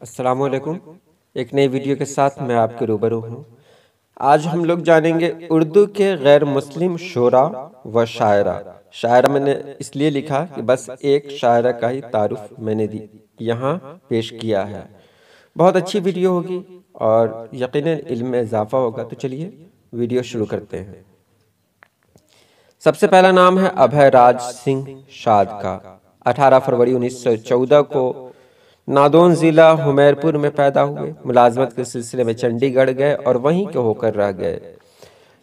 السلام علیکم۔ ایک نئی ویڈیو کے ساتھ میں آپ کے روبرو ہوں۔ آج ہم لوگ جانیں گے اردو کے غیر مسلم شعرا و شاعرہ۔ شاعرہ میں نے اس لیے لکھا کہ بس ایک شاعرہ کا ہی تعارف میں نے یہاں پیش کیا ہے۔ بہت اچھی ویڈیو ہوگی اور یقیناً علم میں اضافہ ہوگا، تو چلیے ویڈیو شروع کرتے ہیں۔ سب سے پہلا نام ہے ابھے راج سنگھ شاد کا۔ 18 فروری 1914 کو نادون ضلع ہمیرپور میں پیدا ہوئے۔ ملازمت کے سلسلے میں چنڈی گڑھ گئے اور وہیں کے ہو کر رہ گئے۔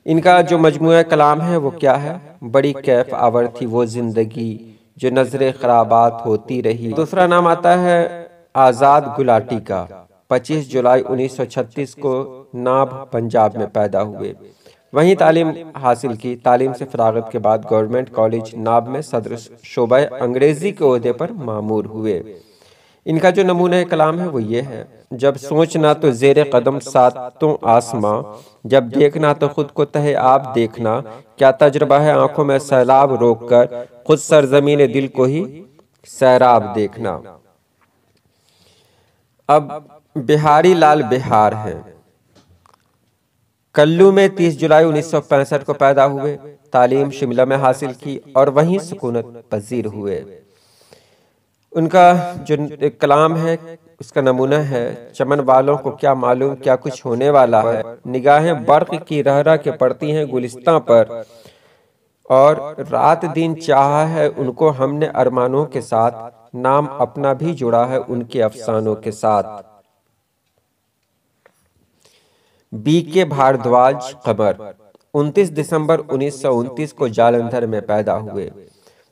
ان کا جو مجموعہ کلام ہے وہ کیا ہے؟ بڑی کیف آور تھی وہ زندگی جو نظر خرابات ہوتی رہی۔ دوسرا نام آتا ہے آزاد گلاٹی کا۔ 25 جولائی 1936 کو ناب پنجاب میں پیدا ہوئے۔ وہیں تعلیم حاصل کی۔ تعلیم سے فراغت کے بعد گورنمنٹ کالج ناب میں صدر شعبہ انگریزی کے عہدے پر مامور ہوئے۔ ان کا جو نمونہ کلام ہے وہ یہ ہے: جب سوچنا تو زیر قدم ساتوں آسماں، جب دیکھنا تو خود کو تہے آب دیکھنا، کیا تجربہ ہے آنکھوں میں سیلاب روک کر خود سرزمین دل کو ہی سیراب دیکھنا۔ اب بہاری لال بہار ہیں۔ کلو میں 30 جولائی 1965 کو پیدا ہوئے۔ تعلیم شملہ میں حاصل کی اور وہیں سکونت پذیر ہوئے۔ ان کا جو کلام ہے اس کا نمونہ ہے: چمن والوں کو کیا معلوم کیا کچھ ہونے والا ہے، نگاہیں برق کی رہ رہ کے پڑتی ہیں گلستاں پر، اور رات دن چاہا ہے ان کو ہم نے ارمانوں کے ساتھ، نام اپنا بھی جڑا ہے ان کے افسانوں کے ساتھ۔ بی کے بھاردواج قمر 29 دسمبر 1929 کو جالندھر میں پیدا ہوئے۔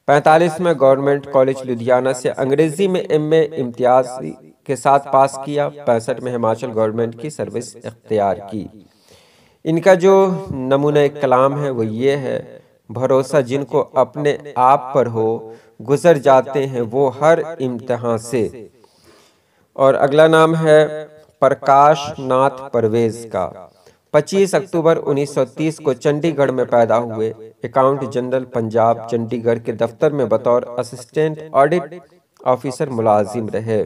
45 میں گورنمنٹ کالج لدھیانہ سے انگریزی میں ایم.اے. امتیاز کے ساتھ پاس کیا۔ 65 میں ہماچل گورنمنٹ کی سروس اختیار کی۔ ان کا جو نمونہ کلام ہے وہ یہ ہے: بھروسہ جن کو اپنے آپ پر ہو، گزر جاتے ہیں وہ ہر امتحان سے۔ اور اگلا نام ہے پرکاش ناتھ پرویز کا۔ 25 اکتوبر 1930 کو چنڈی گڑھ میں پیدا ہوئے۔ اکاؤنٹ جنرل پنجاب چنڈی گڑھ کے دفتر میں بطور اسسٹنٹ آڈٹ آفیسر ملازم رہے۔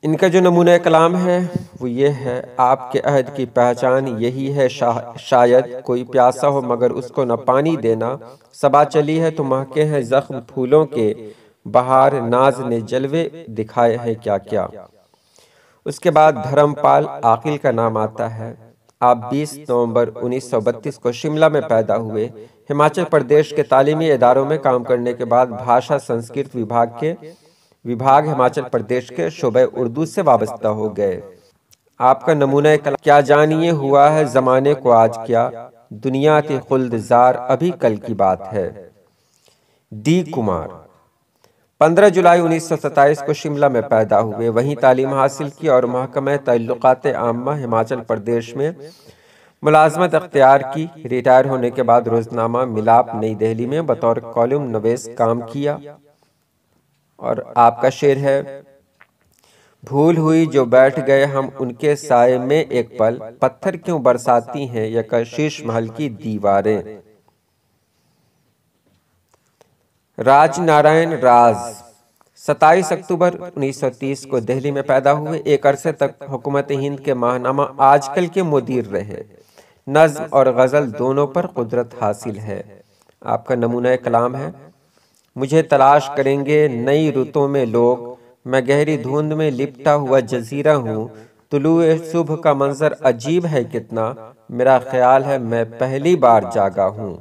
ان کا جو نمونہ کلام ہے وہ یہ ہے: آپ کے عہد کی پہچان یہی ہے شاید، کوئی پیاسا ہو مگر اس کو نہ پانی دینا، صبا چلی ہے تو مہکے ہیں زخم پھولوں کے، بہار ناز نے جلوے دکھائے ہیں کیا کیا۔ اس کے بعد دھرم پال عاقل کا نام آتا ہے۔ آپ 20 نومبر 1932 کو شملہ میں پیدا ہوئے۔ ہماچل پردیش کے تعلیمی اداروں میں کام کرنے کے بعد بھاشا سنسکرت وبھاگ ہماچل پردیش کے شعبہ اردو سے وابستہ ہو گئے۔ آپ کا نمونہ کلام: کیا جانیے ہوا ہے زمانے کو آج کیا، دنیا تھی خلد زار ابھی کل کی بات ہے۔ ڈی کمار 15 جولائی 1927 کو شملہ میں پیدا ہوئے۔ وہیں تعلیم حاصل کی اور محکمہ تعلقات عامہ ہماچل پردیش میں ملازمت اختیار کی۔ ریٹائر ہونے کے بعد روزنامہ ملاپ نئی دہلی میں بطور کالم نویس کام کیا۔ اور آپ کا شعر ہے: بھول ہوئی جو بیٹھ گئے ہم ان کے سائے میں ایک پل، پتھر کیوں برساتی ہیں یہ کشیش محل کی دیواریں۔ راج نارائن راز 27 اکتوبر 1930 کو دہلی میں پیدا ہوئے۔ ایک عرصے تک حکومت ہند کے ماہنامہ آج کل کے مدیر رہے۔ نظم اور غزل دونوں پر قدرت حاصل ہے۔ آپ کا نمونہ کلام ہے: مجھے تلاش کریں گے نئی رتوں میں لوگ، میں گہری دھند میں لپٹا ہوا جزیرہ ہوں، طلوع صبح کا منظر عجیب ہے کتنا، میرا خیال ہے میں پہلی بار جاگا ہوں۔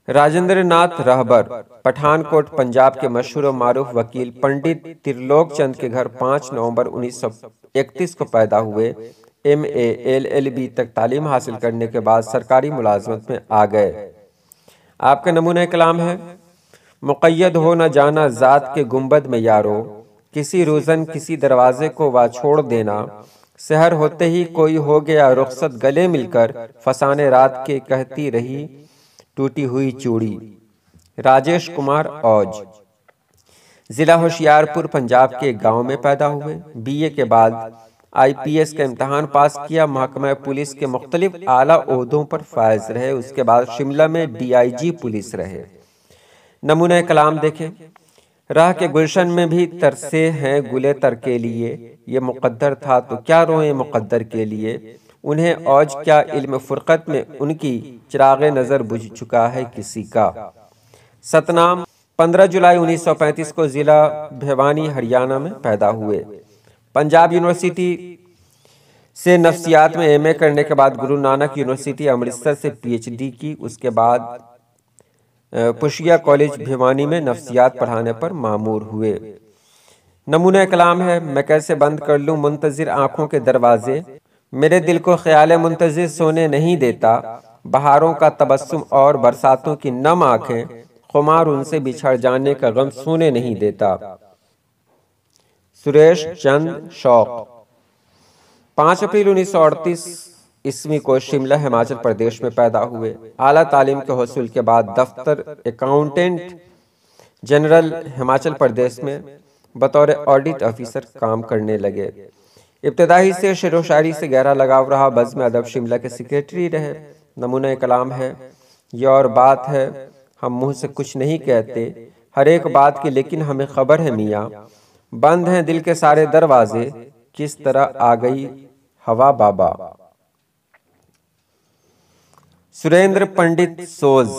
راجندر ناتھ رہبر پٹھان کوٹ پنجاب کے مشہور و معروف وکیل پنڈت ترلوک چند کے گھر 5 نومبر 1931 کو پیدا ہوئے۔ ایم.اے. LL.B تک تعلیم حاصل کرنے کے بعد سرکاری ملازمت میں آ گئے۔ آپ کا نمونہ کلام ہے: مقید ہو نہ جانا ذات کے گنبد میں یارو، کسی روزن کسی دروازے کو وا چھوڑ دینا، سحر ہوتے ہی کوئی ہو گیا رخصت گلے مل کر، فسانے رات کے کہتی رہی ٹوٹی ہوئی چوڑی۔ راجیش کمار اوج ضلع ہوشیارپور پنجاب کے ایک گاؤں میں پیدا ہوئے۔ BA کے بعد IPS کا امتحان پاس کیا۔ محکمہ پولیس کے مختلف اعلیٰ عہدوں پر فائز رہے۔ اس کے بعد شملہ میں DIG پولیس رہے۔ نمونہ کلام دیکھیں: راہ کے گلشن میں بھی ترسے ہیں گلے تر کے لیے، یہ مقدر تھا تو کیا روئیں مقدر کے لیے، انہیں اوج کیا علم فرقت میں، ان کی چراغ نظر بجھ چکا ہے کسی کا۔ ستنام 15 جولائی 1935 کو ضلع بھیوانی ہریانہ میں پیدا ہوئے۔ پنجاب یونیورسٹی سے نفسیات میں ایم اے کرنے کے بعد گرو نانک یونیورسٹی امرتسر سے پی ایچ ڈی کی، اس کے بعد پشیا کالج بھیوانی میں نفسیات پڑھانے پر مامور ہوئے۔ نمونہ کلام ہے: میں کیسے بند کر لوں منتظر آنکھوں کے دروازے، میرے دل کو خیال منتظر سونے نہیں دیتا، بہاروں کا تبسم اور برساتوں کی نم آنکھیں، خمار ان سے بچھڑ جانے کا غم سونے نہیں دیتا۔ سریش چند شوق 5 اپریل 1938 عیسوی کو شملہ ہماچل پردیش میں پیدا ہوئے۔ اعلیٰ تعلیم کے حصول کے بعد دفتر اکاؤنٹنٹ جنرل ہماچل پردیش میں بطور آڈٹ آفیسر کام کرنے لگے۔ ابتدائی سے شعر و شاعری سے گہرا لگاؤ رہا، بزم ادب شملہ کے سیکریٹری رہے۔ نمونہ کلام ہے: یہ اور بات ہے ہم منہ سے کچھ نہیں کہتے ہر ایک بات کی، لیکن ہمیں خبر ہے میاں، بند ہیں دل کے سارے دروازے، کس طرح آ گئی ہوا بابا۔ سریندر پنڈت سوز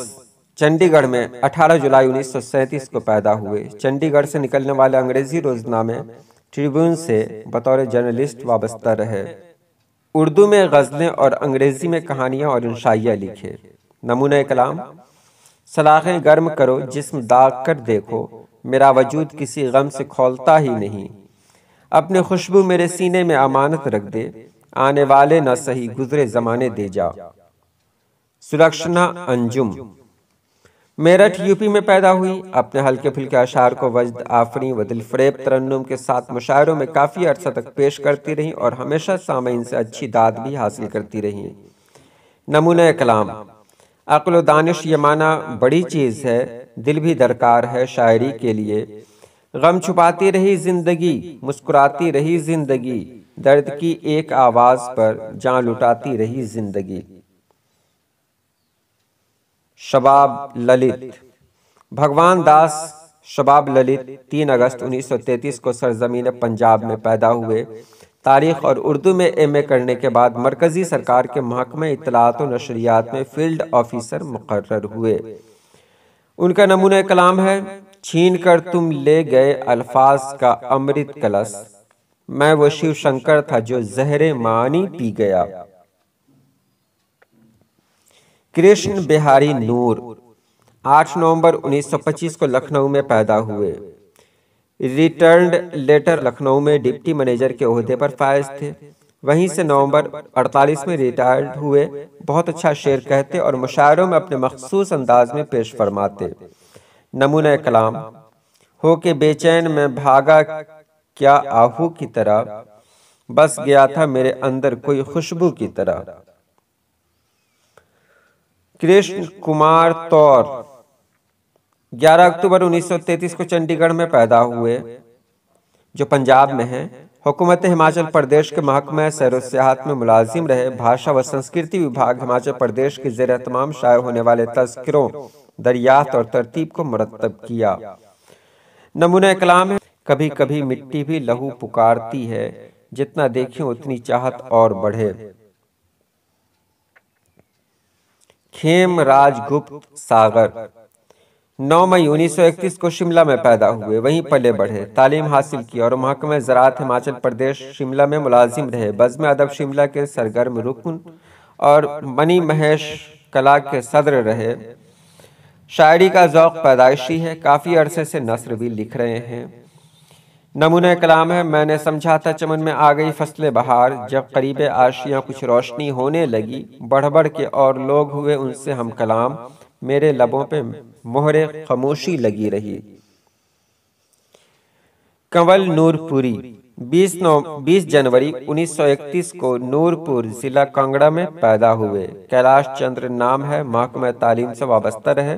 چنڈی گڑھ میں 18 جولائی 1937 کو پیدا ہوئے۔ چنڈی گڑھ سے نکلنے والے انگریزی روزنامے ٹریبیون سے بطور جرنلسٹ وابستہ رہے۔ اردو میں غزلیں اور انگریزی میں کہانیاں اور انشائیہ لکھے۔ نمونہ کلام: سلاخیں گرم کرو جسم داغ کر دیکھو، میرا وجود کسی غم سے کھولتا ہی نہیں، اپنے خوشبو میرے سینے میں امانت رکھ دے، آنے والے نہ سہی گزرے زمانے دے جا۔ سلکشنا انجم میرٹھ یوپی میں پیدا ہوئی۔ اپنے ہلکے پھلکے اشعار کو وجد آفریں و دل فریب ترنم کے ساتھ مشاعروں میں کافی عرصہ تک پیش کرتی رہیں اور ہمیشہ سامعین سے اچھی داد بھی حاصل کرتی رہیں۔ نمونہ کلام: عقل و دانش یہ معنی بڑی چیز ہے، دل بھی درکار ہے شاعری کے لیے، غم چھپاتی رہی زندگی، مسکراتی رہی زندگی، درد کی ایک آواز پر جان لٹاتی رہی زندگی۔ شباب للت بھگوان داس شباب للت 3 اگست 1933 کو سرزمین پنجاب میں پیدا ہوئے۔ تاریخ اور اردو میں ایم اے کرنے کے بعد مرکزی سرکار کے محکمہ اطلاعات و نشریات میں فیلڈ آفیسر مقرر ہوئے۔ ان کا نمونہ کلام ہے: چھین کر تم لے گئے الفاظ کا امرت کلش، میں وہ شیو شنکر تھا جو زہر معانی پی گیا۔ کرشن بہاری نور 8 نومبر 1925 کو لکھنؤ میں پیدا ہوئے۔ ریٹرنڈ لیٹر لکھنؤ میں ڈپٹی منیجر کے عہدے پر فائز تھے، وہیں سے نومبر 48 میں ریٹائرڈ ہوئے۔ بہت اچھا شعر کہتے اور مشاعروں میں اپنے مخصوص انداز میں پیش فرماتے۔ نمونہ کلام: ہو کے بے چین میں بھاگا کیا آہو کی طرح، بس گیا تھا میرے اندر کوئی خوشبو کی طرح۔ کرشن کمار تور 11 اکتوبر 1933 کو چنڈی گڑھ میں پیدا ہوئے، جو پنجاب میں ہیں۔ حکومت ہماچل پردیش کے محکمہ سیر و سیاحت میں ملازم رہے۔ بھاشا و سنسکرتی وبھاگ ہماچل پردیش کے زیر اہتمام شائع ہونے والے تذکروں، دریافت اور ترتیب کو مرتب کیا۔ نمونہ کلام ہے: کبھی کبھی مٹی بھی لہو پکارتی ہے، جتنا دیکھیں اتنی چاہت اور بڑھے۔ کھیم راج گپت ساگر 9 مئی 1931 کو شملہ میں پیدا ہوئے، وہیں پلے بڑھے، تعلیم حاصل کی اور محکمہ زراعت ہماچل پردیش شملہ میں ملازم رہے۔ بزم ادب شملہ کے سرگرم رکن اور منی مہیش کلا کے صدر رہے۔ شاعری کا ذوق پیدائشی ہے، کافی عرصے سے نثر بھی لکھ رہے ہیں۔ نمونہ کلام ہے: میں نے سمجھا تھا چمن میں آ گئی فصل بہار، جب قریب آشیاں کچھ روشنی ہونے لگی، بڑھ بڑھ کے اور لوگ ہوئے ان سے ہم کلام، میرے لبوں پہ مہر خاموشی لگی رہی۔ کنول نور پوری 20 جنوری 1931 کو نورپور ضلع کانگڑا میں پیدا ہوئے۔ کیلاش چندر نام ہے، محکمہ تعلیم سے وابستہ رہے۔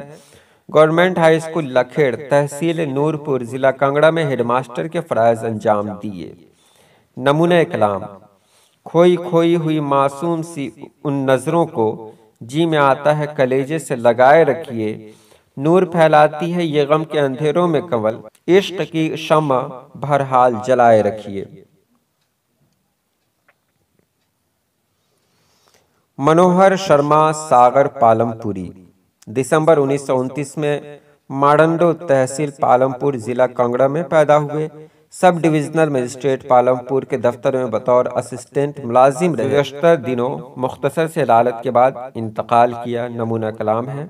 گورنمنٹ ہائی اسکول لکھیڑ، تحصیل نورپور، ضلع کانگڑا میں ہیڈ ماسٹر کے فرائض انجام دیے۔ نمونہ کلام: کھوئی کھوئی ہوئی معصوم سی ان نظروں کو، جی میں آتا ہے کلیجے سے لگائے رکھیے، نور پھیلاتی ہے یہ غم کے اندھیروں میں کنول، عشق کی شمع بہرحال جلائے رکھیے۔ منوہر شرما ساگر پالم پوری دسمبر 1929 میں ماڈنڈو تحصیل پالم پور ضلع کانگڑا میں پیدا ہوئے۔ سب ڈویژنل مجسٹریٹ پالم پور کے دفتر میں بطور اسسٹنٹ ملازم رہے۔ گزشتہ دنوں مختصر سے علالت کے بعد انتقال کیا۔ نمونہ کلام ہے: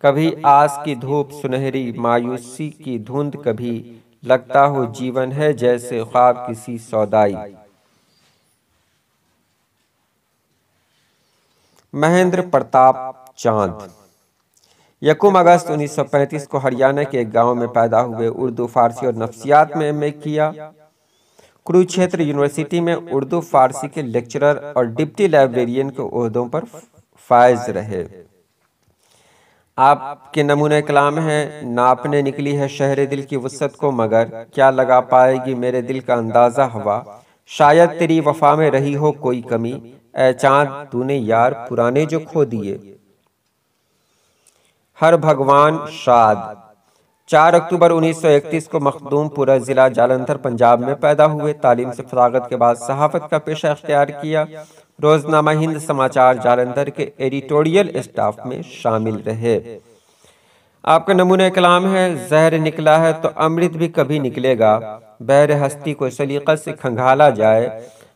کبھی آس کی دھوپ سنہری، مایوسی کی دھند، کبھی لگتا ہو جیون ہے جیسے خواب کسی سودائی۔ مہندر پرتاپ چاند 1 اگست 1935 کو ہریانہ کے ایک گاؤں میں پیدا ہوئے۔ اردو، فارسی اور نفسیات میں ایم اے کیا۔ کروچھیتر یونیورسٹی میں اردو فارسی کے لیکچرر اور ڈپٹی لائبریرین کے عہدوں پر فائز رہے۔ آپ کے نمونہ کلام ہے: ناپنے نکلی ہے شہر دل کی وسعت کو، مگر کیا لگا پائے گی میرے دل کا اندازہ ہوا، شاید تیری وفا میں رہی ہو کوئی کمی، اے چاند تو نے یار پرانے جو کھو دیے۔ ہر بھگوان شاد 4 اکتوبر 1931 کو مخدوم پورہ ضلع جالندھر پنجاب میں پیدا ہوئے۔ تعلیم سے فراغت کے بعد صحافت کا پیشہ اختیار کیا۔ روزنامہ ہند سماچار جالندھر کے ایڈیٹوریل اسٹاف میں شامل رہے۔ آپ کا نمونہ کلام ہے: زہر نکلا ہے تو امرت بھی کبھی نکلے گا، بحر ہستی کو سلیقت سے کھنگالا جائے،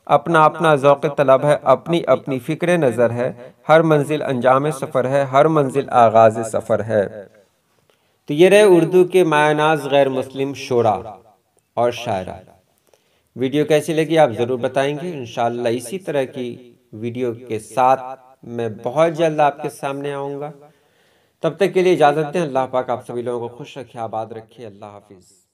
اپنا اپنا ذوق طلب ہے، اپنی اپنی فکر نظر ہے، ہر منزل انجام سفر ہے، ہر منزل آغاز سفر ہے۔ تو یہ رہے اردو کے مایہ ناز غیر مسلم شعراء اور شاعرہ۔ ویڈیو کیسی لگی آپ ضرور بتائیں گے۔ انشاءاللہ اسی طرح کی ویڈیو کے ساتھ میں بہت جلد آپ کے سامنے آؤں گا۔ تب تک کے لیے اجازت دیں۔ اللہ پاک آپ سبھی لوگوں کو خوش رکھے، آباد رکھے۔ اللہ حافظ۔